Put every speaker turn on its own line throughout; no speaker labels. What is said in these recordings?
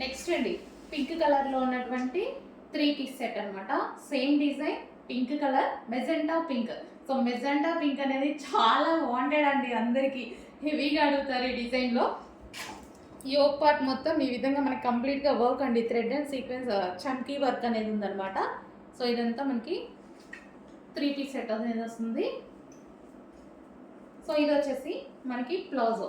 Next అండి pink కలర్లో ఉన్నటువంటి 3 పీస్ సెట్ అనమాట. Same design, pink colour, magenta pink. So magenta pink అనేది చాలా వాంటెడ్ అండి, అందరికీ హెవీగా అడుగుతారు ఈ డిజైన్లో. యోక్ పార్ట్ మొత్తం ఈ విధంగా మనకి కంప్లీట్గా వర్క్ అండి, thread and sequence chunky work అనేది ఉందన్నమాట. సో ఇదంతా మనకి 3 పీస్ సెట్ అనేది వస్తుంది. సో ఇది వచ్చేసి మనకి palazzo.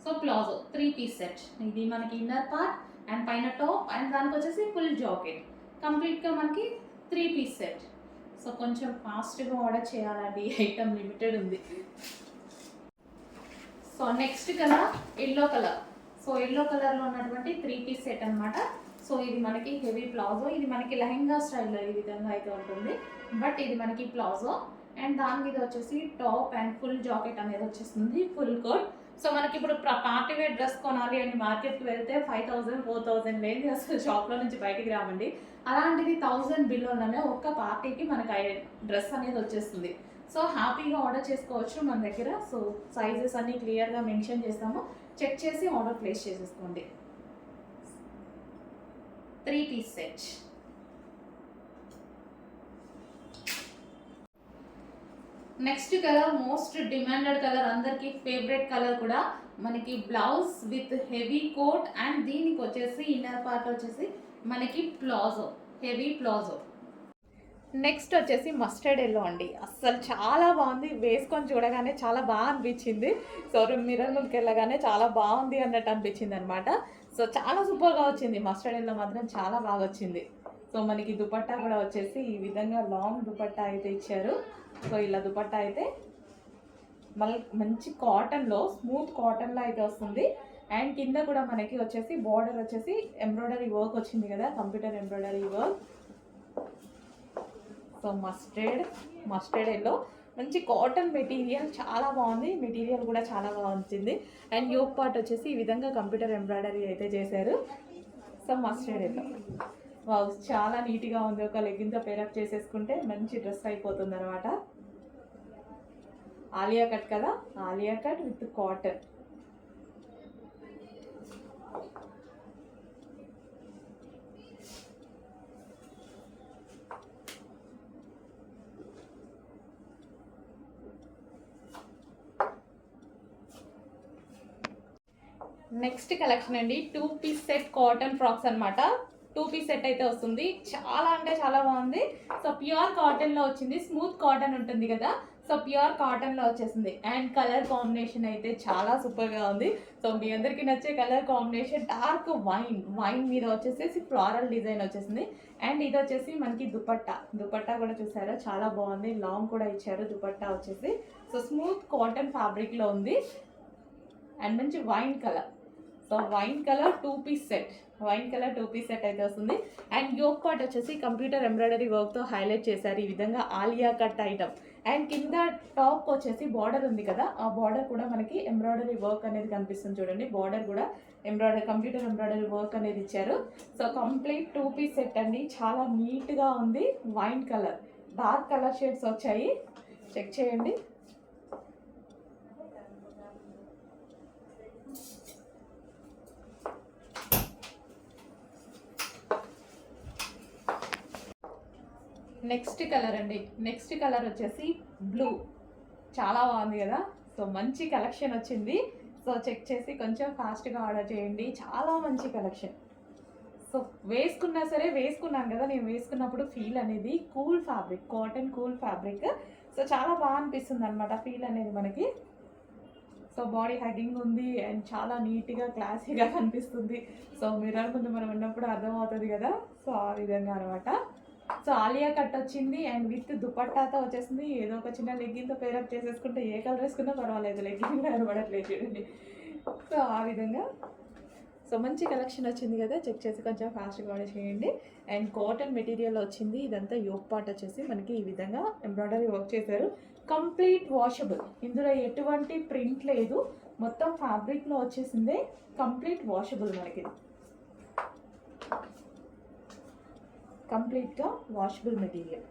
So palazzo 3 piece set. ఇది మనకి ఇన్నర్ పార్ట్ అండ్ పైన టాప్ అండ్ దానికి వచ్చేసి ఫుల్ జాకెట్. కంప్లీట్గా మనకి 3 పీస్ సెట్. సో కొంచెం ఫాస్ట్గా ఆర్డర్ చేయాలండి, ఐటమ్ లిమిటెడ్ ఉంది. So next colour yellow colour. So yellow కలర్లో ఉన్నటువంటి 3 పీస్ సెట్ అనమాట. సో ఇది మనకి హెవీ ప్లాజో. ఇది మనకి లెహెంగా స్టైల్లో ఈ విధంగా అయితే ఉంటుంది, బట్ ఇది మనకి ప్లాజో అండ్ దాని మీద వచ్చేసి టాప్ అండ్ ఫుల్ జాకెట్ అనేది వచ్చేస్తుంది, ఫుల్ కోట్. సో మనకి ఇప్పుడు పార్టీ వేర్ డ్రెస్ కొనాలి అని మార్కెట్కి వెళ్తే 5000 4000 లేని అసలు షాప్లో నుంచి బయటికి రామండి. అలాంటిది 1000 బిల్లోనే ఒక్క పార్టీకి మనకి డ్రెస్ అనేది వచ్చేస్తుంది. సో హ్యాపీగా ఆర్డర్ చేసుకోవచ్చు మన దగ్గర. సో సైజెస్ అన్నీ క్లియర్గా మెన్షన్ చేస్తాము, చెక్ చేసి ఆర్డర్ ప్లేస్ చేసేసుకోండి. 3 piece set. Next colour most demanded colour, అందరికి ఫేవరెట్ కలర్ కూడా. మనకి blouse with heavy coat and దీనికి వచ్చేసి ఇన్నర్ పార్ట్ వచ్చేసి మనకి ప్లాజో, హెవీ ప్లాజో. నెక్స్ట్ వచ్చేసి మస్టర్డ్ ఎల్లో అండి. అస్సలు చాలా బాగుంది, వేసుకొని చూడగానే చాలా బాగా అనిపించింది. సో మిర్రర్ ముందుకు వెళ్ళగానే చాలా బాగుంది అన్నట్టు అనిపించింది అనమాట. సో చాలా సూపర్గా వచ్చింది, మస్టర్డ్ ఎల్లో మాత్రం చాలా బాగా వచ్చింది. సో మనకి దుపట్టా కూడా వచ్చేసి ఈ విధంగా లాంగ్ దుపట్టా అయితే ఇచ్చారు. సో ఇలా దుపట్టా అయితే మళ్ళీ మంచి కాటన్లో, స్మూత్ కాటన్లో అయితే వస్తుంది. అండ్ కింద కూడా మనకి వచ్చేసి బార్డర్ వచ్చేసి ఎంబ్రాయిడరీ వర్క్ వచ్చింది కదా, computer embroidery work. So mustard yellow మంచి కాటన్ మెటీరియల్, చాలా బాగుంది. మెటీరియల్ కూడా చాలా బాగుంది. అండ్ యోక్ పార్ట్ వచ్చేసి ఈ విధంగా కంప్యూటర్ ఎంబ్రాయిడరీ అయితే చేశారు. సో మస్టర్డ్ ఎల్లో వావ్, చాలా నీట్గా ఉంది. ఒక లెగ్గిన్తో పేరప్ చేసేసుకుంటే మంచి డ్రెస్ అయిపోతుంది అనమాట. ఆలియా కట్ కదా, Alia cut with cotton. Next collection అండి 2 పీస్ సెట్ కాటన్ ఫ్రాక్స్ అనమాట. 2 పీస్ సెట్ అయితే వస్తుంది, చాలా అంటే చాలా బాగుంది. సో ప్యూర్ కాటన్లో వచ్చింది, స్మూత్ కాటన్ ఉంటుంది కదా, సో ప్యూర్ కాటన్లో వచ్చేసింది. అండ్ కలర్ కాంబినేషన్ అయితే చాలా సూపర్గా ఉంది. సో మీ అందరికీ నచ్చే కలర్ కాంబినేషన్ డార్క్ వైన్ మీద వచ్చేసి ఫ్లోరల్ డిజైన్ వచ్చేసింది. అండ్ ఇది వచ్చేసి మనకి దుపట్టా కూడా చూసారా, చాలా బాగుంది. లాంగ్ కూడా ఇచ్చారు దుపట్టా వచ్చేసి. సో స్మూత్ కాటన్ ఫ్యాబ్రిక్లో ఉంది అండ్ మంచి wine colour. So wine colour 2 piece set అయితే వస్తుంది. అండ్ యోక్ పార్ట్ వచ్చేసి కంప్యూటర్ ఎంబ్రాయిడరీ వర్క్తో హైలైట్ చేశారు ఈ విధంగా, ఆలియా కట్ ఐటమ్. అండ్ కింద టాప్ వచ్చేసి బార్డర్ ఉంది కదా, ఆ బార్డర్ కూడా మనకి ఎంబ్రాయిడరీ వర్క్ అనేది కనిపిస్తుంది చూడండి. బార్డర్ కూడా కంప్యూటర్ ఎంబ్రాయిడరీ వర్క్ అనేది ఇచ్చారు. సో కంప్లీట్ 2 పీస్ సెట్ అండి, చాలా నీట్గా ఉంది. Wine colour, dark colour shades వచ్చాయి, చెక్ చేయండి. నెక్స్ట్ కలర్ అండి, నెక్స్ట్ కలర్ వచ్చేసి బ్లూ, చాలా బాగుంది కదా. సో మంచి కలెక్షన్ వచ్చింది. సో చెక్ చేసి కొంచెం ఫాస్ట్గా ఆర్డర్ చేయండి, చాలా మంచి కలెక్షన్. సో వేసుకున్నాను కదా, నేను వేసుకున్నప్పుడు ఫీల్ అనేది cool fabric, cotton cool fabric. So చాలా బాగా అనిపిస్తుంది అనమాట ఫీల్ అనేది మనకి. సో బాడీ హగ్గింగ్ ఉంది అండ్ చాలా నీట్గా క్లాసీగా కనిపిస్తుంది. సో మిర్రర్ ముందు మనం ఉన్నప్పుడు అర్థమవుతుంది కదా, సో ఆ విధంగా అనమాట. సో ఆలియా కట్ వచ్చింది అండ్ విత్ దుపట్టాతో వచ్చేసింది. ఏదో ఒక చిన్న లెగ్గిన్తో పేరప్ చేసేసుకుంటే ఏ కలర్ వేసుకున్నా పర్వాలేదు, లెగ్గిన్ కనబడట్లేదు చూడండి. సో ఆ విధంగా సో మంచి కలెక్షన్ వచ్చింది కదా, చెక్ చేసి కొంచెం ఫాస్ట్గా ఆర్డర్ చేయండి. అండ్ కాటన్ మెటీరియల్ వచ్చింది. ఇదంతా యోక్ పార్ట్ వచ్చేసి మనకి ఈ విధంగా ఎంబ్రాయిడరీ వర్క్ చేశారు. కంప్లీట్ వాషబుల్, ఇందులో ఎటువంటి ప్రింట్ లేదు, మొత్తం ఫ్యాబ్రిక్లో వచ్చేసిందే. కంప్లీట్ వాషబుల్, మనకి కంప్లీట్గా వాషబుల్ మెటీరియల్.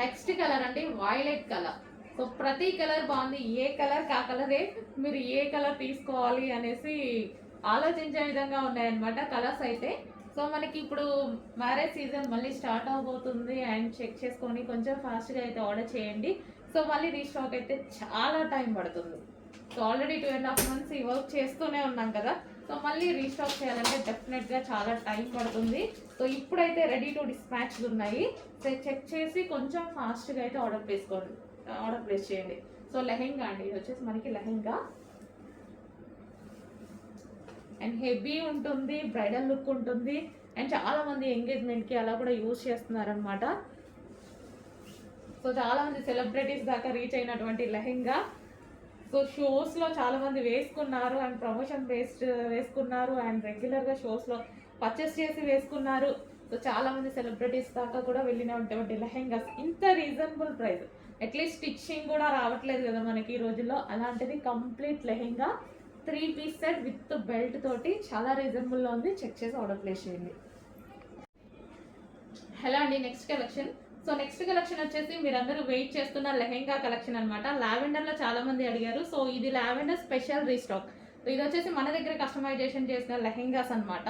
నెక్స్ట్ కలర్ అండి వైలెట్ కలర్. సో ప్రతి కలర్ బాగుంది, ఏ కలర్ కా కలరే మీరు ఏ కలర్ తీసుకోవాలి అనేసి ఆలోచించే విధంగా ఉన్నాయన్నమాట కలర్స్ అయితే. సో మనకి ఇప్పుడు మ్యారేజ్ సీజన్ మళ్ళీ స్టార్ట్ అవబోతుంది అండ్ చెక్ చేసుకొని కొంచెం ఫాస్ట్గా అయితే ఆర్డర్ చేయండి. సో మళ్ళీ రీస్టాక్ అయితే చాలా టైం పడుతుంది. సో ఆల్రెడీ 2.5 months ఈ వర్క్ చేస్తూనే ఉన్నాం కదా. సో మళ్ళీ రీస్టాక్ చేయాలంటే డెఫినెట్గా చాలా టైం పడుతుంది. సో ఇప్పుడైతే రెడీ టు డిస్పాచ్ ఉన్నాయి. సో చెక్ చేసి కొంచెం ఫాస్ట్గా అయితే ఆర్డర్ ప్లేస్ చేయండి. సో లెహెంగా అండి, ఇది వచ్చేసి మనకి లెహెంగా అండ్ హెవీ ఉంటుంది, బ్రైడల్ లుక్ ఉంటుంది అండ్ చాలా మంది ఎంగేజ్మెంట్కి అలా కూడా యూజ్ చేస్తున్నారనమాట. సో చాలా మంది సెలబ్రిటీస్ దాకా రీచ్ అయినటువంటి లెహెంగా. సో షోస్లో చాలా మంది వేసుకున్నారు అండ్ ప్రమోషన్ బేస్డ్ వేసుకున్నారు అండ్ రెగ్యులర్గా షోస్లో పర్చేస్ చేసి వేసుకున్నారు. సో చాలా మంది సెలబ్రిటీస్ దాకా కూడా వెళ్ళినటువంటి లెహెంగాస్ ఇంత రీజనబుల్ ప్రైస్, అట్లీస్ట్ స్టిచ్చింగ్ కూడా రావట్లేదు కదా మనకి ఈ రోజుల్లో. అలాంటిది complete lehenga 3-piece set with belt తోటి చాలా రీజనబుల్లో ఉంది. చెక్ చేసి ఆర్డర్ ప్లేస్ చేయండి. హలో అండి, next collection. So next collection వచ్చేసి మీరందరూ వెయిట్ చేస్తున్న లెహెంగా కలెక్షన్ అనమాట. లావెండర్లో చాలా మంది అడిగారు. సో ఇది లావెండర్ స్పెషల్ రీస్టాక్. సో ఇది వచ్చేసి మన దగ్గర కస్టమైజేషన్ చేసిన లెహెంగాస్ అనమాట.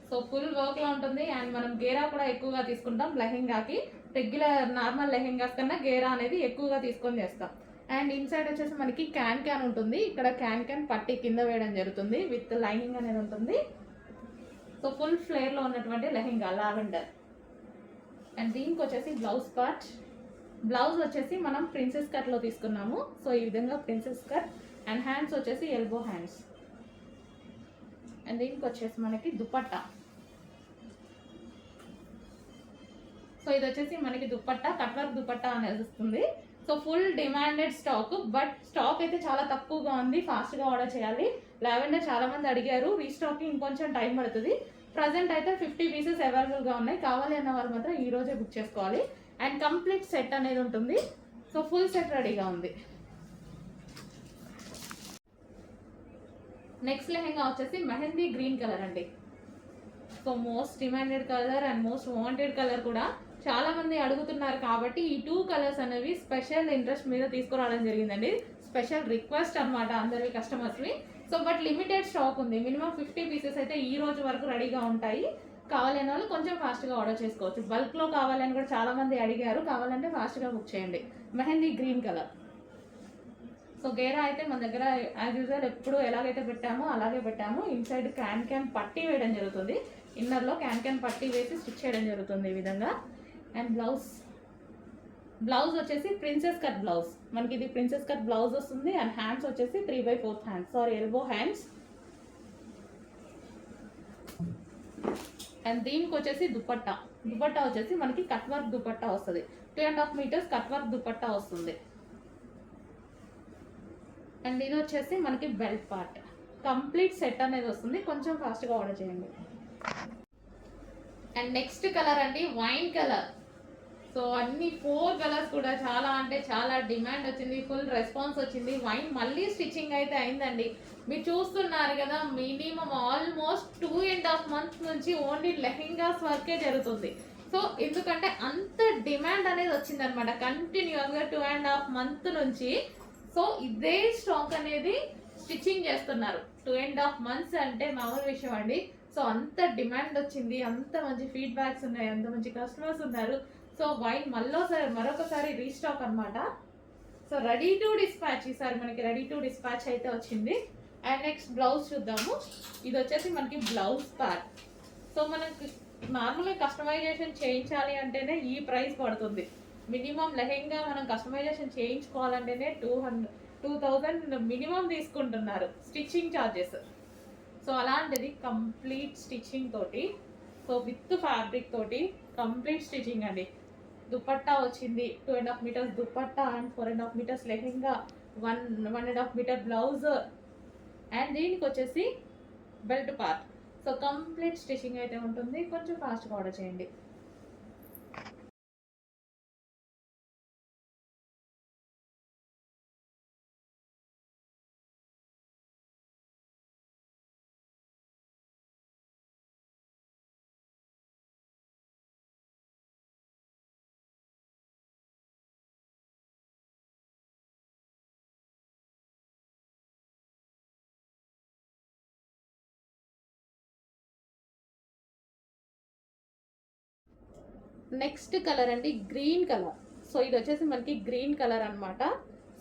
సో ఫుల్ వర్క్లో ఉంటుంది అండ్ మనం గేరా కూడా ఎక్కువగా తీసుకుంటాం లెహెంగాకి. రెగ్యులర్ నార్మల్ లెహెంగాస్ కన్నా గేరా అనేది ఎక్కువగా తీసుకొని చేస్తాం. అండ్ ఇన్సైడ్ వచ్చేసి మనకి క్యాన్ ఉంటుంది. ఇక్కడ క్యాన్ పట్టి కింద వేయడం జరుగుతుంది, విత్ లైనింగ్ అనేది ఉంటుంది. సో ఫుల్ ఫ్లేర్లో ఉన్నటువంటి లెహెంగా లావెండర్. అండ్ దీనికి వచ్చేసి బ్లౌజ్ పార్ట్. బ్లౌజ్ వచ్చేసి మనం ప్రిన్సెస్ కట్లో తీసుకున్నాము. సో ఈ విధంగా ప్రిన్సెస్ కట్ అండ్ హ్యాండ్స్ వచ్చేసి ఎల్బో హ్యాండ్స్. అండ్ దీనికి వచ్చేసి మనకి దుపట్టా. సో ఇది వచ్చేసి మనకి దుపట్టా, కట్ వర్క్ దుపట్టా అనేది వస్తుంది. So full demanded stock, but stock అయితే చాలా తక్కువగా ఉంది, ఫాస్ట్గా ఆర్డర్ చేయాలి. లావెండర్ చాలా మంది అడిగారు, రీస్టాకింగ్ ఇంకొంచెం టైం పడుతుంది. ప్రజెంట్ అయితే 50 pieces అవైలబుల్గా ఉన్నాయి. కావాలి అన్న వాళ్ళు మాత్రం ఈ రోజే బుక్ చేసుకోవాలి. అండ్ కంప్లీట్ సెట్ అనేది ఉంటుంది. సో ఫుల్ సెట్ రెడీగా ఉంది. నెక్స్ట్ లెహెంగా వచ్చేసి మెహందీ గ్రీన్ కలర్ అండి. So most demanded colour and most wanted colour కూడా. చాలా మంది అడుగుతున్నారు కాబట్టి ఈ 2 కలర్స్ అనేవి స్పెషల్ ఇంట్రెస్ట్ మీద తీసుకురావడం జరిగిందండి. స్పెషల్ రిక్వెస్ట్ అనమాట అందరి కస్టమర్స్వి. సో బట్ లిమిటెడ్ స్టాక్ ఉంది. మినిమం 50 pieces అయితే ఈ రోజు వరకు రెడీగా ఉంటాయి. కావాలనే వాళ్ళు కొంచెం ఫాస్ట్గా ఆర్డర్ చేసుకోవచ్చు. బల్క్లో కావాలని కూడా చాలా మంది అడిగారు. కావాలంటే ఫాస్ట్గా బుక్ చేయండి. Mehndi green colour. సో గేరా అయితే మన దగ్గర యాజ్ యూజువల్ ఎప్పుడు ఎలాగైతే పెట్టామో అలాగే పెట్టాము. ఇన్సైడ్ క్యాన్ పట్టీ వేయడం జరుగుతుంది. ఇన్నర్లో క్యాన్ పట్టీ వేసి స్టిచ్ చేయడం జరుగుతుంది ఈ విధంగా. అండ్ బ్లౌజ్ వచ్చేసి ప్రిన్సెస్ కట్ బ్లౌజ్. మనకి ఇది ప్రిన్సెస్ కట్ బ్లౌజ్ వస్తుంది. అండ్ హ్యాండ్స్ వచ్చేసి 3/4 హ్యాండ్స్, ఎల్బో హ్యాండ్స్. అండ్ దీనికి వచ్చేసి దుపట్టా వచ్చేసి మనకి కట్ వర్క్ దుపట్టా వస్తుంది. 2.5 meters కట్ వర్క్ దుపట్టా వస్తుంది. అండ్ ఇది వచ్చేసి మనకి బెల్ట్ పార్ట్. కంప్లీట్ సెట్ అనేది వస్తుంది. కొంచెం ఫాస్ట్గా ఆర్డర్ చేయండి. అండ్ నెక్స్ట్ కలర్ అండి వైన్ కలర్. సో అన్ని 4 కలర్స్ కూడా చాలా అంటే చాలా డిమాండ్ వచ్చింది, ఫుల్ రెస్పాన్స్ వచ్చింది. వైన్ మళ్ళీ స్టిచ్చింగ్ అయితే అయిందండి. మీరు చూస్తున్నారు కదా, మినిమం ఆల్మోస్ట్ 2.5 months నుంచి ఓన్లీ లెహెంగాస్ వర్కే జరుగుతుంది. సో ఎందుకంటే అంత డిమాండ్ అనేది వచ్చిందనమాట కంటిన్యూస్గా 2.5 months నుంచి. సో ఇదే స్టాక్ అనేది స్టిచ్చింగ్ చేస్తున్నారు. 2.5 months అంటే మామూలు విషయం అండి. సో అంత డిమాండ్ వచ్చింది, అంత మంచి ఫీడ్బ్యాక్స్ ఉన్నాయి, అంత మంచి కస్టమర్స్ ఉన్నారు. సో వైన్ మరొకసారి రీస్టాక్ అనమాట. సో రెడీ టు డిస్పాచ్, ఈసారి మనకి రెడీ టు డిస్పాచ్ అయితే వచ్చింది. అండ్ నెక్స్ట్ బ్లౌజ్ చూద్దాము. ఇది వచ్చేసి మనకి బ్లౌజ్ పార్ట్. సో మనకి నార్మల్గా కస్టమైజేషన్ చేయించాలి అంటేనే ఈ ప్రైస్ పడుతుంది. మినిమం లెహెంగా మనం కస్టమైజేషన్ చేయించుకోవాలంటేనే 2,000 మినిమం తీసుకుంటున్నారు స్టిచ్చింగ్ ఛార్జెస్. సో అలాంటిది కంప్లీట్ స్టిచ్చింగ్ తోటి, సో విత్ ఫ్యాబ్రిక్ తోటి కంప్లీట్ స్టిచ్చింగ్ అండి. దుపట్టా వచ్చింది, 2.5 meters dupatta and 4.5 meters lehenga, 1.5 meter blouse. And దీనికి వచ్చేసి belt part. So complete stitching అయితే ఉంటుంది. కొంచెం ఫాస్ట్గా ఆర్డర్ చేయండి. నెక్స్ట్ కలర్ అండి గ్రీన్ కలర్. సో ఇది వచ్చేసి మనకి గ్రీన్ కలర్ అన్నమాట.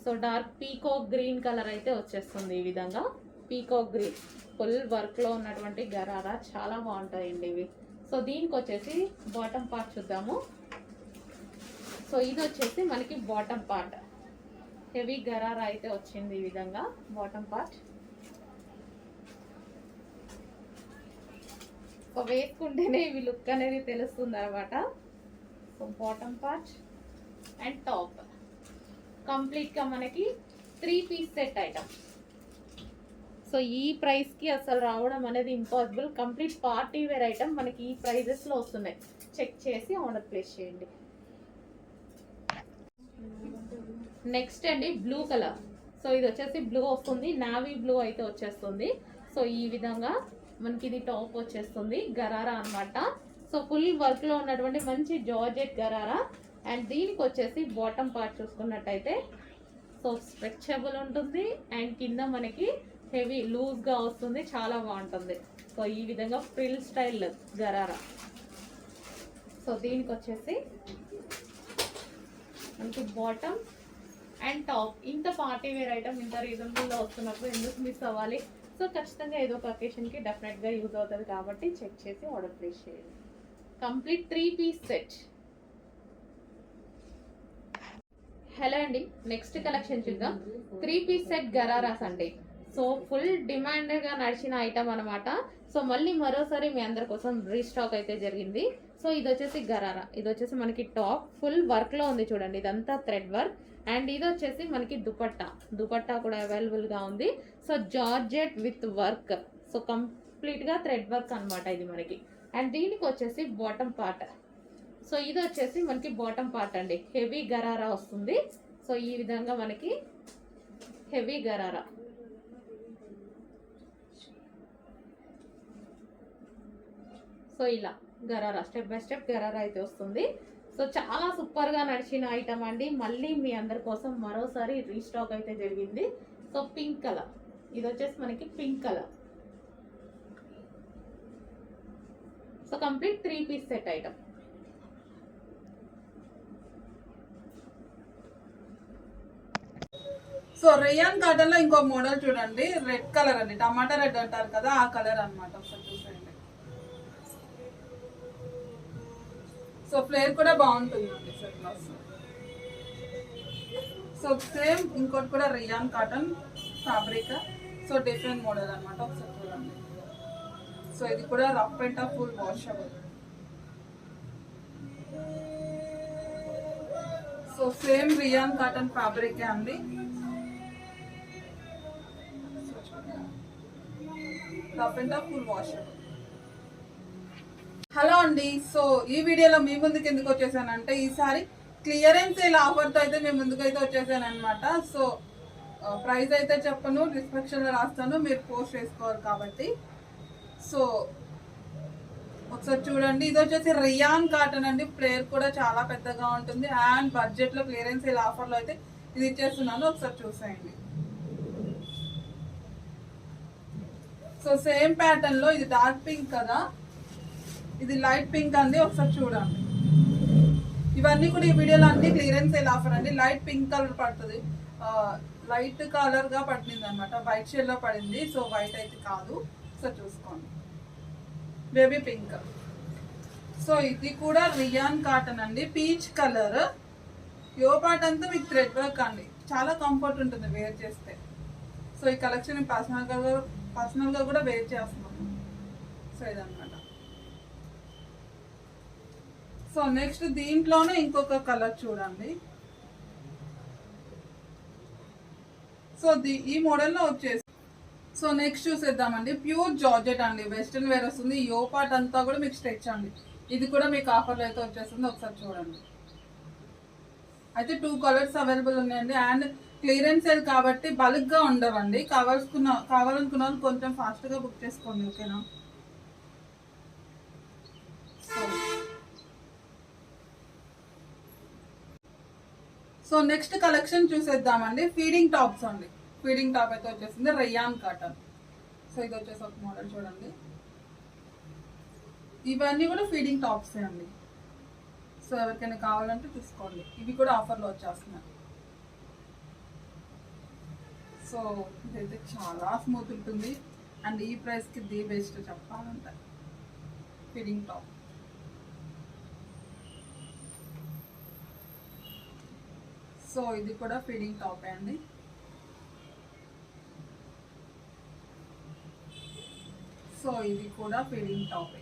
So dark peacock green colour అయితే వచ్చేస్తుంది. ఈ విధంగా పీకాక్ గ్రీన్ ఫుల్ వర్క్లో ఉన్నటువంటి గరారా చాలా బాగుంటాయండి ఇవి. సో దీనికి వచ్చేసి బాటమ్ పార్ట్ చూద్దాము. సో ఇది వచ్చేసి మనకి బాటమ్ పార్ట్, హెవీ గరారా అయితే వచ్చింది ఈ విధంగా బాటమ్ పార్ట్. సో వేసుకుంటేనే ఇవి లుక్ అనేది తెలుస్తుంది అనమాట. So bottom part and top కంప్లీట్గా మనకి 3 పీస్ సెట్ ఐటమ్. సో ఈ ప్రైస్కి అసలు రావడం అనేది impossible. Complete party wear item మనకి ఈ ప్రైజెస్లో వస్తున్నాయి. చెక్ చేసి ఆర్డర్ ప్లేస్ చేయండి. నెక్స్ట్ అండి బ్లూ కలర్. సో ఇది వచ్చేసి బ్లూ వస్తుంది, నావీ బ్లూ అయితే వచ్చేస్తుంది. సో ఈ విధంగా మనకి ఇది టాప్ వచ్చేస్తుంది, గరారా అన్నమాట. సో ఫుల్ వర్క్లో ఉన్నటువంటి మంచి జార్జెట్ గరారా. అండ్ దీనికి వచ్చేసి బాటమ్ పార్ట్ చూసుకున్నట్టయితే సో స్ట్రెచబుల్ ఉంటుంది అండ్ కింద మనకి హెవీ లూజ్గా వస్తుంది, చాలా బాగుంటుంది. సో ఈ విధంగా ఫ్రిల్ స్టైల్ గరారా. సో దీనికి వచ్చేసి మనకి బాటమ్ అండ్ టాప్. ఇంత పార్టీ వేర్ ఐటమ్ ఇంత రీజనబుల్లో వస్తున్నప్పుడు ఎందుకు మిస్ అవ్వాలి? సో ఖచ్చితంగా ఏదో ఒక అకేషన్కి డెఫినెట్గా యూజ్ అవుతుంది కాబట్టి చెక్ చేసి ఆర్డర్ ప్లేస్ చేయండి. Complete 3 piece set. హలో అండి, నెక్స్ట్ కలెక్షన్ చూద్దాం. 3 పీస్ సెట్ గరారాస్ అండి. సో ఫుల్ డిమాండ్గా నడిచిన ఐటమ్ అనమాట. సో మళ్ళీ మరోసారి మీ అందరి కోసం రీస్టాక్ అయితే జరిగింది. సో ఇది వచ్చేసి గరారా. ఇది వచ్చేసి మనకి టాప్ ఫుల్ వర్క్లో ఉంది చూడండి, ఇదంతా థ్రెడ్ వర్క్. అండ్ ఇది వచ్చేసి మనకి దుపట్టా కూడా అవైలబుల్గా ఉంది. So georgette with work. So కంప్లీట్గా థ్రెడ్ వర్క్ అనమాట ఇది మనకి. అండ్ దీనికి వచ్చేసి బాటమ్ పార్ట్. సో ఇది వచ్చేసి మనకి బాటమ్ పార్ట్ అండి, హెవీ గరారా వస్తుంది. సో ఈ విధంగా మనకి హెవీ గరారా. సో ఇలా gharara step by step gharara అయితే వస్తుంది. సో చాలా సూపర్గా నడిచిన ఐటమ్ అండి. మళ్ళీ మీ అందరి కోసం మరోసారి రీస్టాక్ అయితే జరిగింది. So pink colour. ఇది వచ్చేసి మనకి pink colour. So complete 3 piece set item.
So rayon cotton లో ఇంకో మోడల్ చూడండి, రెడ్ కలర్ అండి, టమాటా రెడ్ అంటారు కదా ఆ కలర్ అన్నమాట. ఒకసారి చూసేయండి. సో ఫ్లేర్ కూడా బాగుంటుందండి సెట్ క్లాస్. సో సేమ్ ఇంకోటి కూడా rayon cotton fabric. So different model అన్నమాట. ఒకసారి చూడండి. సో ఇది కూడా rough and tough full washable. So same rayon cotton fabric అండి. Rough and tough full washable. Hello అండి, సో ఈ వీడియోలో మీ ముందుకు ఎందుకు వచ్చేసానంటే ఈసారి క్లియరెన్స్ సేల్ ఆఫర్తో అయితే మేము ముందుకైతే వచ్చేసాను అనమాట. సో ప్రైస్ అయితే చెప్పను, డిస్క్రిప్షన్లో రాస్తాను, మీరు పోస్ట్ చేసుకోవాలి కాబట్టి. సో ఒకసారి చూడండి. ఇది వచ్చేసి రియాన్ కాటన్ అండి. ఫ్లేర్ కూడా చాలా పెద్దగా ఉంటుంది అండ్ బడ్జెట్లో క్లియరెన్స్ సేల్ ఆఫర్లో అయితే ఇది ఇచ్చేస్తున్నాను. ఒకసారి చూసేయండి. సో సేమ్ ప్యాటర్న్ లో ఇది డార్క్ పింక్ కదా, ఇది లైట్ పింక్ అండి. ఒకసారి చూడండి. ఇవన్నీ కూడా ఈ వీడియోలో అన్ని క్లియరెన్స్ సేల్ ఆఫర్ అండి. లైట్ పింక్ కలర్ పడుతుంది, లైట్ కలర్ గా పడింది అనమాట, వైట్ షేడ్ లో పడింది. సో వైట్ అయితే కాదు. సో చూసుకోండి, బేబీ పింక్. సో ఇది కూడా రియాన్ కాటన్ అండి, పీచ్ కలర్. యో పార్ట్ అంతా మీకు థ్రెడ్ వర్క్ అండి, చాలా కంఫర్ట్ ఉంటుంది వేర్ చేస్తే. సో ఈ కలెక్షన్ పర్సనల్గా కూడా వేర్ చేస్తున్నాను. సో ఇదన్నమాట. సో నెక్స్ట్ దీంట్లోనే ఇంకొక కలర్ చూడండి. సో ఈ మోడల్లో వచ్చేసి సో నెక్స్ట్ చూసేద్దామండి. ప్యూర్ జార్జెట్ అండి, వెస్ట్రన్ వేర్ వస్తుంది. యో పార్ట్ అంతా కూడా మీకు స్ట్రెచ్ అండి. ఇది కూడా మీకు ఆఫర్లో అయితే వచ్చేస్తుంది. ఒకసారి చూడండి. అయితే 2 కలర్స్ అవైలబుల్ ఉన్నాయండి. అండ్ క్లియరెన్స్ సేల్ కాబట్టి బల్క్గా ఉండవండి. కావాలనుకున్న వాళ్ళు కొంచెం ఫాస్ట్గా బుక్ చేసుకోండి, ఓకేనా. సో నెక్స్ట్ కలెక్షన్ చూసేద్దామండి. ఫీడింగ్ టాప్స్ అండి. ఫీడింగ్ టాప్ అయితే వచ్చేసింది రియాన్ కాటన్. సో ఇది వచ్చేసి ఒక మోడల్ చూడండి. ఇవన్నీ కూడా ఫీడింగ్ టాప్స్ అండి. సో ఎవరికైనా కావాలంటే తీసుకోండి. ఇవి కూడా ఆఫర్లో వచ్చేస్తున్నాయి. సో ఇదైతే చాలా స్మూత్ ఉంటుంది అండ్ ఈ ప్రైస్కి ది బెస్ట్ చెప్పాలంటే. Fitting top. సో ఇది కూడా ఫిట్టింగ్ టాపే అండి. సో ఇది కూడా ఫిట్టింగ్ టాపే.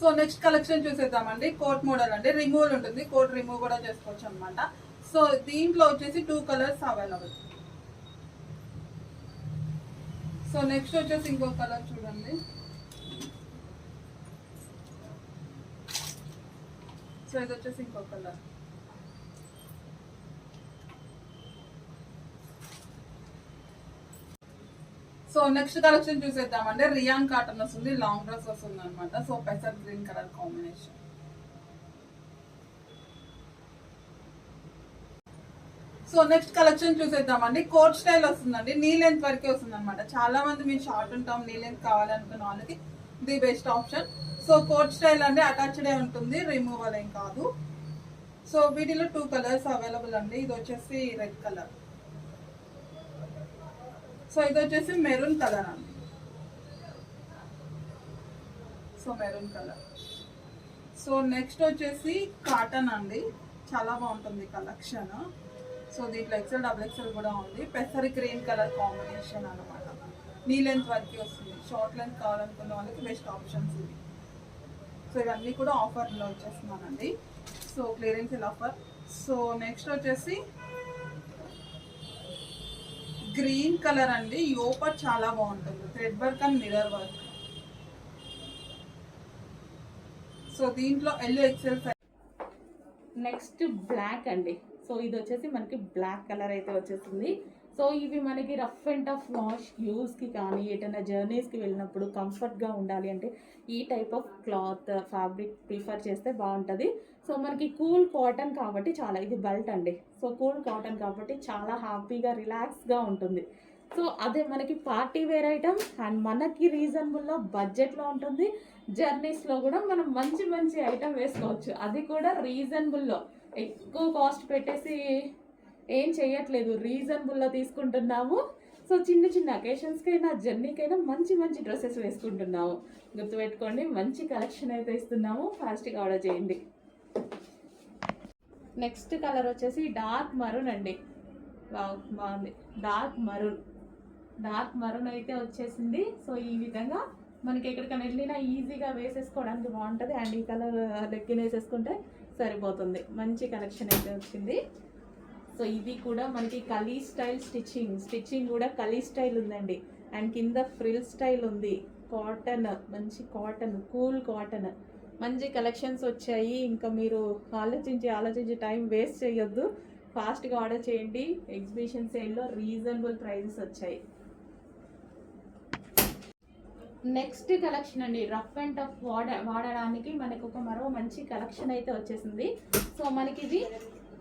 సో నెక్స్ట్ కలెక్షన్ చూసేద్దామండి. కోట్ మోడల్ అండి. రిమూవల్ ఉంటుంది, కోట్ రిమూవ్ కూడా చేసుకోవచ్చు అనమాట. సో దీంట్లో వచ్చేసి 2 కలర్స్ అవైలబుల్. సో నెక్స్ట్ వచ్చేసి ఇంకో కలర్ చూడండి. సో ఇది వచ్చేసి ఇంకో కలర్. సో నెక్స్ట్ కలెక్షన్ చూసేద్దామంటే రియాన్ కాటన్ వస్తుంది, లాంగ్ డ్రెస్ వస్తుంది అనమాట. సో పెసర్ green colour combination. So next collection చూసేద్దామండి. కోట్ స్టైల్ వస్తుందండి, నీ లెంత్ వరకే వస్తుంది అనమాట. చాలా మంది మీరు షార్ట్ ఉంటాం, నీ లెంత్ కావాలనుకున్న వాళ్ళకి the best option. So coat style అంటే అటాచ్డ్ ఉంటుంది, రిమూవల్ ఏం కాదు. సో వీటిలో 2 కలర్స్ అవైలబుల్ అండి. ఇది వచ్చేసి రెడ్ కలర్. సో ఇది వచ్చేసి మెరూన్ కలర్ అండి. So maroon colour. So next వచ్చేసి కాటన్ అండి, చాలా బాగుంటుంది కలెక్షన్. సో దీంట్లో ఎక్సెల్ డబుల్ ఎక్సెల్ కూడా ఉంది. పెసరి గ్రీన్ కలర్ కాంబినేషన్ అనమాట. నీ లెంత్ వరకు వస్తుంది, షార్ట్ లెంత్ కావాలనుకున్న వాళ్ళకి బెస్ట్ ఆప్షన్స్ ఇవి. సో ఇవన్నీ కూడా ఆఫర్లో వచ్చేస్తున్నానండి. So clearance offer. So next వచ్చేసి గ్రీన్ కలర్ అండి. యోపర్ చాలా బాగుంటుంది, thread work and mirror work. So దీంట్లో ఎల్లో ఎక్సెల్.
నెక్స్ట్ బ్లాక్ అండి. సో ఇది వచ్చేసి మనకి బ్లాక్ కలర్ అయితే వచ్చేసింది. సో ఇవి మనకి రఫ్ అండ్ టఫ్ వాష్ యూస్కి కానీ ఏదైనా జర్నీస్కి వెళ్ళినప్పుడు కంఫర్ట్గా ఉండాలి అంటే ఈ type of cloth fabric prefer చేస్తే బాగుంటుంది. సో మనకి కూల్ కాటన్ కాబట్టి చాలా, ఇది బెల్ట్ అండి. సో కూల్ కాటన్ కాబట్టి చాలా హ్యాపీగా రిలాక్స్గా ఉంటుంది. సో అదే మనకి పార్టీ వేర్ ఐటమ్ అండ్ మనకి రీజనబుల్లో బడ్జెట్లో ఉంటుంది. జర్నీస్లో కూడా మనం మంచి మంచి ఐటమ్ వేసుకోవచ్చు, అది కూడా రీజనబుల్లో. ఎక్కువ కాస్ట్ పెట్టేసి ఏం చేయట్లేదు, రీజనబుల్లో తీసుకుంటున్నాము. సో చిన్న చిన్న అకేషన్స్కైనా జర్నీకైనా మంచి మంచి డ్రెస్సెస్ వేసుకుంటున్నాము. గుర్తుపెట్టుకోండి, మంచి కలెక్షన్ అయితే ఇస్తున్నాము, ఫాస్ట్గా ఆర్డర్ చేయండి. నెక్స్ట్ కలర్ వచ్చేసి డార్క్ మరూన్ అండి. బాగుంది, డార్క్ మరూన్. డార్క్ మరూన్ అయితే వచ్చేసింది. సో ఈ విధంగా మనకి ఎక్కడికైనా వెళ్ళినా ఈజీగా వేసేసుకోవడానికి బాగుంటుంది. అండ్ ఈ కలర్ లెగ్గిన్ వేసేసుకుంటే సరిపోతుంది. మంచి కలెక్షన్ అయితే వచ్చింది. సో ఇది కూడా మనకి కలీ స్టైల్ స్టిచ్చింగ్ కూడా కలీ స్టైల్ ఉందండి. అండ్ కింద ఫ్రిల్ స్టైల్ ఉంది. కాటన్, మంచి కాటన్, కూల్ కాటన్, మంచి కలెక్షన్స్ వచ్చాయి. ఇంకా మీరు ఆలోచించి టైం వేస్ట్ చేయొద్దు, ఫాస్ట్గా ఆర్డర్ చేయండి. ఎగ్జిబిషన్ సేల్లో రీజనబుల్ ప్రైజెస్ వచ్చాయి. నెక్స్ట్ కలెక్షన్ అండి, రఫ్ అండ్ టఫ్ వాడడానికి మనకు ఒక మరో మంచి కలెక్షన్ అయితే వచ్చేసింది. సో మనకి ఇది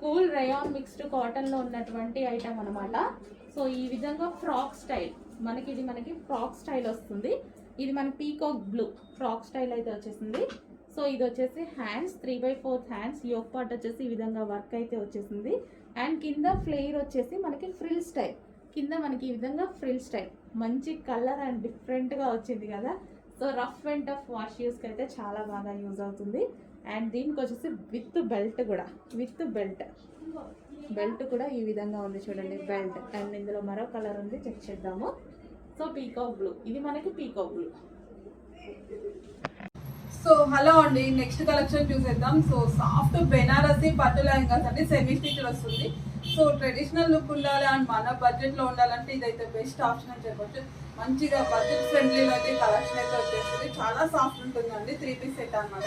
కూల్ రయాన్ మిక్స్డ్ కాటన్లో ఉన్నటువంటి ఐటమ్ అనమాట. సో ఈ విధంగా ఫ్రాక్ స్టైల్, మనకి ఫ్రాక్ స్టైల్ వస్తుంది. ఇది మన పీకాక్ బ్లూ ఫ్రాక్ స్టైల్ అయితే వచ్చేసింది. సో ఇది వచ్చేసి హ్యాండ్స్ 3/4 హ్యాండ్స్, యోక్ పార్ట్ వచ్చేసి ఈ విధంగా వర్క్ అయితే వచ్చేసింది. అండ్ కింద ఫ్లేర్ వచ్చేసి మనకి ఫ్రిల్ స్టైల్, కింద మనకి ఈ విధంగా ఫ్రిల్ స్టైల్, మంచి కలర్ అండ్ డిఫరెంట్గా వచ్చింది కదా. So rough and tough wash యూస్కి అయితే చాలా బాగా యూజ్ అవుతుంది. అండ్ దీనికి వచ్చేసి విత్ బెల్ట్ కూడా, బెల్ట్ కూడా ఈ విధంగా ఉంది చూడండి, బెల్ట్. అండ్ ఇందులో మరో కలర్ ఉంది, చెక్ చేద్దాము. సో పీకాక్ బ్లూ, ఇది మనకి పీకాక్ బ్లూ.
సో హలో అండి, నెక్స్ట్ కలెక్షన్ చూసేద్దాం. సో సాఫ్ట్ బెనారసీ పట్టు లెహంగాస్ అంటే సెమీ స్టిచ్ వస్తుంది. సో ట్రెడిషనల్ లుక్ ఉండాలి అండ్ మన బడ్జెట్లో ఉండాలంటే ఇదైతే బెస్ట్ ఆప్షన్ అని చెప్పొచ్చు. మంచిగా బడ్జెట్ ఫ్రెండ్లీలో అయితే కలెక్షన్ అయితే వచ్చేస్తుంది. చాలా సాఫ్ట్ ఉంటుందండి, 3 పీస్ సెట్ అనమాట.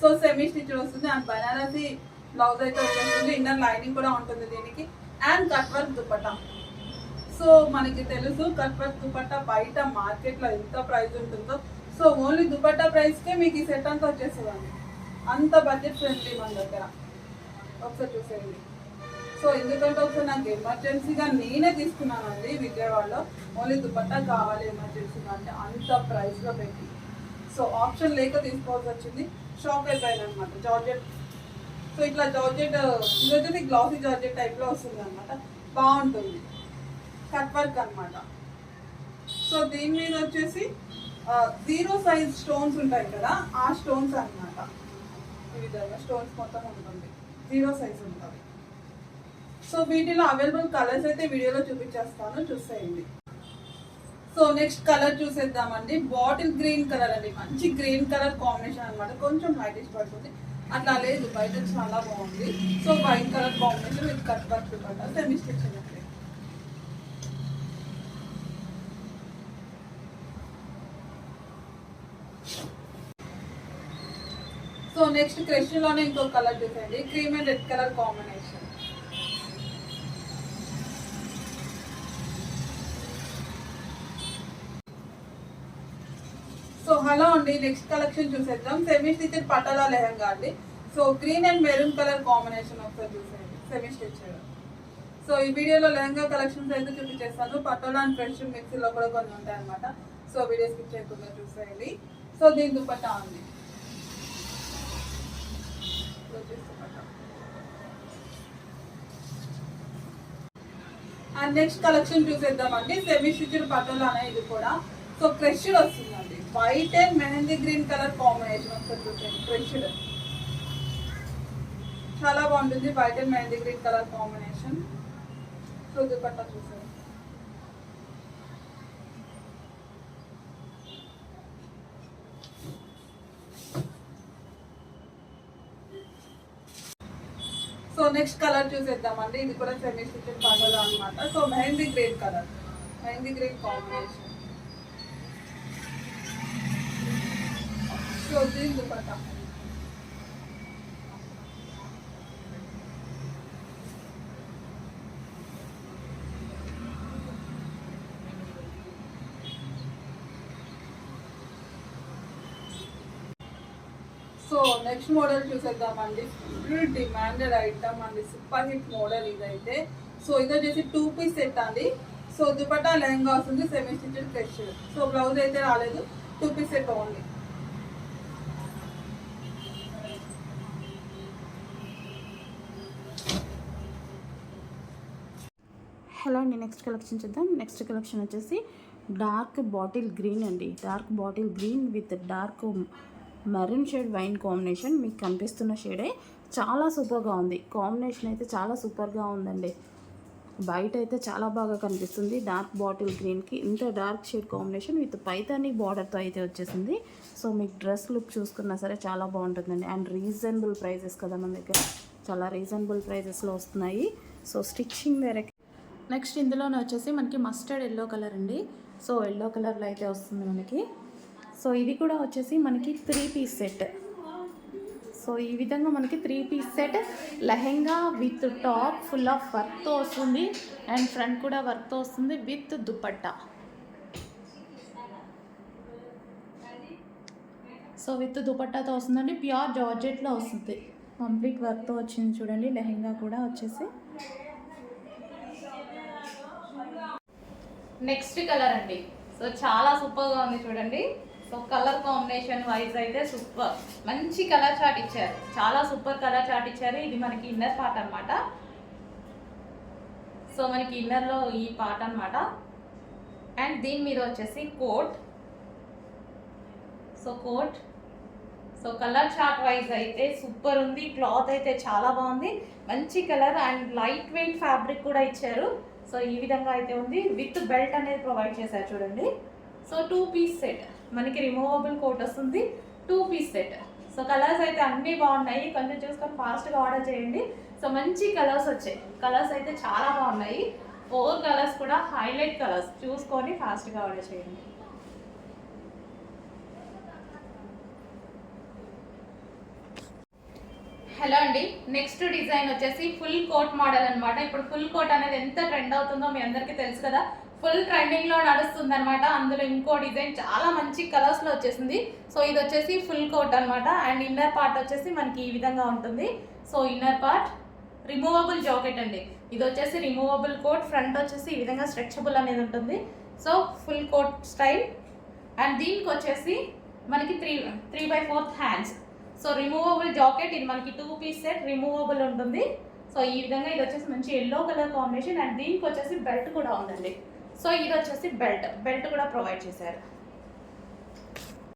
సో సెమీ స్టిచ్ వస్తుంది అండ్ బెనారసీ బ్లౌజ్ అయితే వచ్చేస్తుంది. ఇన్నర్ లైనింగ్ కూడా ఉంటుంది దీనికి. And cut work dupatta. So మనకి తెలుసు కట్ వర్క్ దుపట్టా బయట మార్కెట్లో ఎంత ప్రైస్ ఉంటుందో. సో ఓన్లీ దుపట్టా ప్రైస్కే మీకు ఈ సెట్ అంతా వచ్చేస్తుందండి, అంత బడ్జెట్ ఫ్రెండ్లీ మన దగ్గర. ఒకసారి చూసేయండి. సో ఎందుకంటే ఒకసారి నాకు ఎమర్జెన్సీగా నేనే తీసుకున్నానండి విజయవాడలో. ఓన్లీ దుపట్టా కావాలి ఎమర్జెన్సీగా అంటే అంత ప్రైస్లో పెట్టి. సో ఆప్షన్ లేక తీసుకోవాల్సి వచ్చింది. షాక్ అయిపోయాను అనమాట. జార్జెట్, సో ఇట్లా జార్జెట్ ఇది వచ్చేసి గ్లాసీ జార్జెట్ టైప్లో వస్తుంది అనమాట. బాగుంటుంది, కట్ వర్క్ అనమాట. సో దీని మీద వచ్చేసి 0 సైజ్ స్టోన్స్ ఉంటాయి కదా, ఆ స్టోన్స్ అనమాట. ఈ విధంగా స్టోన్స్ మొత్తం ఉంటుంది, 0 సైజ్ ఉంటుంది. సో వీటిలో అవైలబుల్ కలర్స్ అయితే వీడియోలో చూపించేస్తాను, చూసేయండి. సో నెక్స్ట్ కలర్ చూసేద్దామండి. బాటిల్ గ్రీన్ కలర్ అండి, మంచి గ్రీన్ కలర్ కాంబినేషన్ అనమాట. కొంచెం లైటిష్ పడుతుంది, అట్లా లేదు, బయట చాలా బాగుంది. So white colour combination with cut work అనమాట, సెమీ స్టిచ్ అండి. సో నెక్స్ట్ క్రష్ లోనే ఇంకో కలర్ చూసేయండి, cream and red colour combination. So hello అండి, నెక్స్ట్ కలెక్షన్ చూసేద్దాం. సెమీ స్టిచెడ్ పటాలా లెహంగా అండి. So green and maroon colour combination ఒకసారి చూసేయండి, సెమీ స్టిచెడ్. సో ఈ వీడియోలో లెహంగా కలెక్షన్స్ అయితే చూపించేస్తాను. పటోలా అండ్ ఫ్రెష్ మిక్సీలో కూడా కొన్ని ఉంటాయి అనమాట. సో వీడియో స్కిప్ చేయకుండా చూసేయండి. సో దీని దుపట్టా ఉంది. అండ్ నెక్స్ట్ కలెక్షన్ చూసేద్దామండి. సెమీ స్టిచెడ్ పటోలా అనే ఇది కూడా. సో క్రష్డ్ వస్తుందండి, white and mehndi green colour combination ఒకసారి చూసేయండి. క్రష్డ్ చాలా బాగుంటుంది, white and mehndi green colour combination. So dupatta చూసేయండి. సో నెక్స్ట్ కలర్ చూసేద్దామండి. ఇది కూడా సెమీ స్టిచెడ్ పటోలా అనమాట. So mehndi green colour, mehndi green combination. So దీని దుపట్టా. సో నెక్స్ట్ మోడల్ చూసేద్దామండి. ఫుల్ డిమాండెడ్ ఐటమ్ అండి, సూపర్ హిట్ మోడల్ ఇదైతే. సో ఇది వచ్చేసి 2 పీస్ సెట్ అండి. సో దుపట్టా లెహంగా వస్తుంది, semi stitched crush. So blouse అయితే రాలేదు, 2 పీస్ సెట్ ఓన్లీ.
హలో అండి, నెక్స్ట్ కలెక్షన్ చూద్దాం. నెక్స్ట్ కలెక్షన్ వచ్చేసి డార్క్ బాటిల్ గ్రీన్ అండి. Dark bottle green with dark maroon shade wine combination. మీకు కనిపిస్తున్న షేడే చాలా సూపర్గా ఉంది. కాంబినేషన్ అయితే చాలా సూపర్గా ఉందండి. బయట అయితే చాలా బాగా కనిపిస్తుంది. డార్క్ బాటిల్ గ్రీన్కి ఇంత dark shade combination with Paithani బార్డర్తో అయితే వచ్చేసింది. సో మీకు డ్రెస్ లుక్ చూసుకున్నా సరే చాలా బాగుంటుందండి. అండ్ రీజనబుల్ ప్రైజెస్ కదా మన దగ్గర, చాలా రీజనబుల్ ప్రైజెస్లో వస్తున్నాయి. సో స్టిచ్చింగ్ వేరే. నెక్స్ట్ ఇందులోనే వచ్చేసి మనకి మస్టర్డ్ ఎల్లో కలర్ అండి. సో ఎల్లో కలర్లో అయితే వస్తుంది మనకి. సో ఇది కూడా వచ్చేసి మనకి 3 పీస్ సెట్. సో ఈ విధంగా మనకి 3 piece set lehenga with top full of వర్క్తో వస్తుంది. అండ్ ఫ్రంట్ కూడా వర్క్తో వస్తుంది విత్ దుపట్టా. సో విత్ దుపట్టాతో వస్తుందండి, ప్యూర్ జార్జెట్లో వస్తుంది. కంప్లీట్ వర్క్తో వచ్చింది చూడండి. లెహెంగా కూడా వచ్చేసి
నెక్స్ట్ కలర్ అండి. సో చాలా సూపర్గా ఉంది చూడండి. సో కలర్ కాంబినేషన్ వైజ్ అయితే సూపర్, మంచి కలర్ చార్ట్ ఇచ్చారు, చాలా సూపర్ కలర్ చార్ట్ ఇచ్చారు. ఇది మనకి ఇన్నర్ పార్ట్ అనమాట. సో మనకి ఇన్నర్లో ఈ పార్ట్ అనమాట. అండ్ దీని మీద వచ్చేసి coat. So coat, so colour chart wise అయితే సూపర్ ఉంది. క్లాత్ అయితే చాలా బాగుంది, మంచి colour and light weight fabric కూడా ఇచ్చారు. సో ఈ విధంగా అయితే ఉంది, విత్ బెల్ట్ అనేది ప్రొవైడ్ చేశారు చూడండి. సో 2 పీస్ సెట్, మనకి రిమూవబుల్ కోట్ వస్తుంది, 2 పీస్ సెట్. సో కలర్స్ అయితే అన్నీ బాగున్నాయి, కొంచెం చూసుకొని ఫాస్ట్గా ఆర్డర్ చేయండి. సో మంచి కలర్స్ వచ్చాయి, కలర్స్ అయితే చాలా బాగున్నాయి. 4 కలర్స్ కూడా హైలైట్ కలర్స్, చూసుకొని ఫాస్ట్గా ఆర్డర్ చేయండి. హలో అండి, నెక్స్ట్ డిజైన్ వచ్చేసి ఫుల్ కోట్ మోడల్ అనమాట. ఇప్పుడు ఫుల్ కోట్ అనేది ఎంత ట్రెండ్ అవుతుందో మీ అందరికీ తెలుసు కదా, ఫుల్ ట్రెండింగ్లో నడుస్తుంది అనమాట. అందులో ఇంకో డిజైన్ చాలా మంచి కలర్స్లో వచ్చేసింది. సో ఇది వచ్చేసి ఫుల్ కోట్ అనమాట. అండ్ ఇన్నర్ పార్ట్ వచ్చేసి మనకి ఈ విధంగా ఉంటుంది. So inner part removable jacket అండి. ఇది వచ్చేసి రిమూవబుల్ కోట్, ఫ్రంట్ వచ్చేసి ఈ విధంగా స్ట్రెచబుల్ అనేది ఉంటుంది. So full coat style. And దీనికి వచ్చేసి మనకి 3/4 హ్యాండ్స్. సో రిమూవబుల్ జాకెట్, ఇది మనకి 2 పీస్ సెట్ రిమూవబుల్ ఉంటుంది. సో ఈ విధంగా ఇది వచ్చేసి మంచి ఎల్లో కలర్ కాంబినేషన్ అండ్ దీనికి వచ్చేసి బెల్ట్ కూడా ఉందండి. సో ఇది వచ్చేసి బెల్ట్ కూడా ప్రొవైడ్ చేశారు.